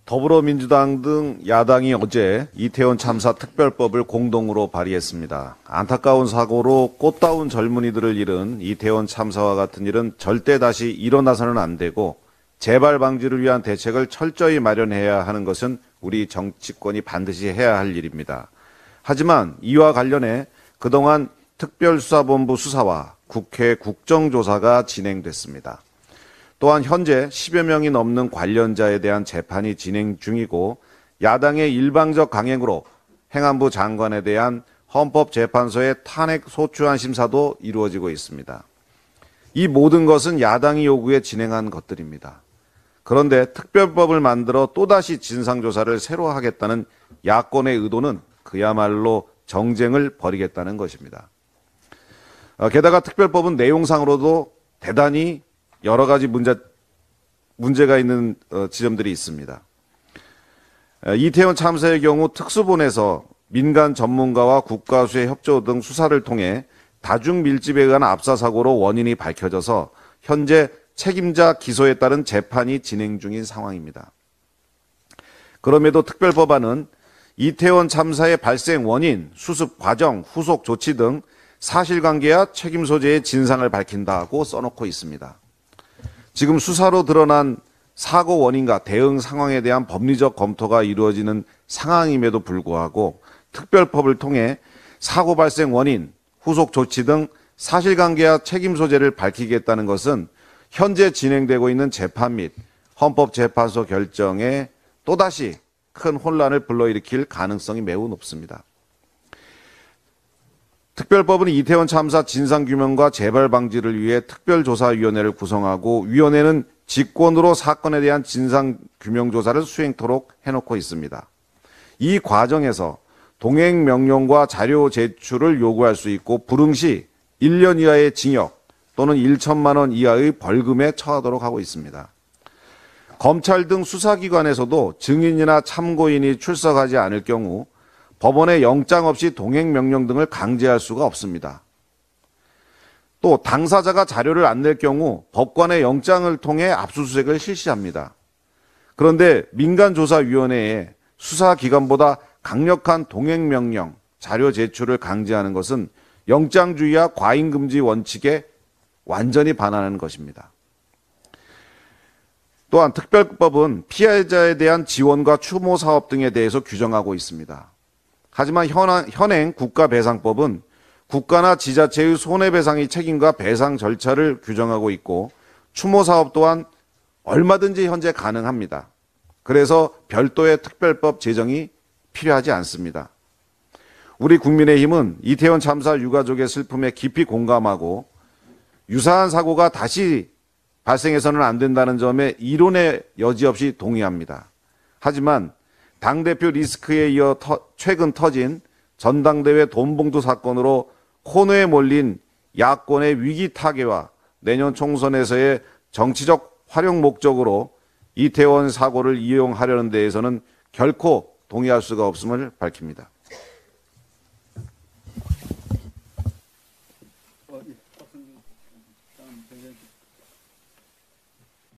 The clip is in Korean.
더불어민주당 등 야당이 어제 이태원 참사 특별법을 공동으로 발의했습니다. 안타까운 사고로 꽃다운 젊은이들을 잃은 이태원 참사와 같은 일은 절대 다시 일어나서는 안 되고 재발 방지를 위한 대책을 철저히 마련해야 하는 것은 우리 정치권이 반드시 해야 할 일입니다. 하지만 이와 관련해 그동안 특별수사본부 수사와 국회 국정조사가 진행됐습니다. 또한 현재 10여 명이 넘는 관련자에 대한 재판이 진행 중이고 야당의 일방적 강행으로 행안부 장관에 대한 헌법재판소의 탄핵 소추안 심사도 이루어지고 있습니다. 이 모든 것은 야당이 요구해 진행한 것들입니다. 그런데 특별법을 만들어 또다시 진상조사를 새로 하겠다는 야권의 의도는 그야말로 정쟁을 벌이겠다는 것입니다. 게다가 특별법은 내용상으로도 대단히 여러 가지 문제가 있는 지점들이 있습니다. 이태원 참사의 경우 특수본에서 민간 전문가와 국가수의 협조 등 수사를 통해 다중 밀집에 의한 압사 사고로 원인이 밝혀져서 현재 책임자 기소에 따른 재판이 진행 중인 상황입니다. 그럼에도 특별법안은 이태원 참사의 발생 원인, 수습 과정, 후속 조치 등 사실관계와 책임 소재의 진상을 밝힌다고 써놓고 있습니다. 지금 수사로 드러난 사고 원인과 대응 상황에 대한 법리적 검토가 이루어지는 상황임에도 불구하고 특별법을 통해 사고 발생 원인, 후속 조치 등 사실관계와 책임 소재를 밝히겠다는 것은 현재 진행되고 있는 재판 및 헌법재판소 결정에 또다시 큰 혼란을 불러일으킬 가능성이 매우 높습니다. 특별법은 이태원 참사 진상규명과 재발 방지를 위해 특별조사위원회를 구성하고 위원회는 직권으로 사건에 대한 진상규명조사를 수행토록 해놓고 있습니다. 이 과정에서 동행명령과 자료 제출을 요구할 수 있고 불응 시 1년 이하의 징역 또는 1천만 원 이하의 벌금에 처하도록 하고 있습니다. 검찰 등 수사기관에서도 증인이나 참고인이 출석하지 않을 경우 법원의 영장 없이 동행명령 등을 강제할 수가 없습니다. 또 당사자가 자료를 안 낼 경우 법관의 영장을 통해 압수수색을 실시합니다. 그런데 민간조사위원회에 수사기관보다 강력한 동행명령, 자료 제출을 강제하는 것은 영장주의와 과잉금지 원칙에 완전히 반하는 것입니다. 또한 특별법은 피해자에 대한 지원과 추모 사업 등에 대해서 규정하고 있습니다. 하지만 현행 국가배상법은 국가나 지자체의 손해배상의 책임과 배상 절차를 규정하고 있고 추모사업 또한 얼마든지 현재 가능합니다. 그래서 별도의 특별법 제정이 필요하지 않습니다. 우리 국민의힘은 이태원 참사 유가족의 슬픔에 깊이 공감하고 유사한 사고가 다시 발생해서는 안 된다는 점에 이론의 여지 없이 동의합니다. 하지만 당대표 리스크에 이어 최근 터진 전당대회 돈봉투 사건으로 코너에 몰린 야권의 위기 타개와 내년 총선에서의 정치적 활용 목적으로 이태원 사고를 이용하려는 데에서는 결코 동의할 수가 없음을 밝힙니다.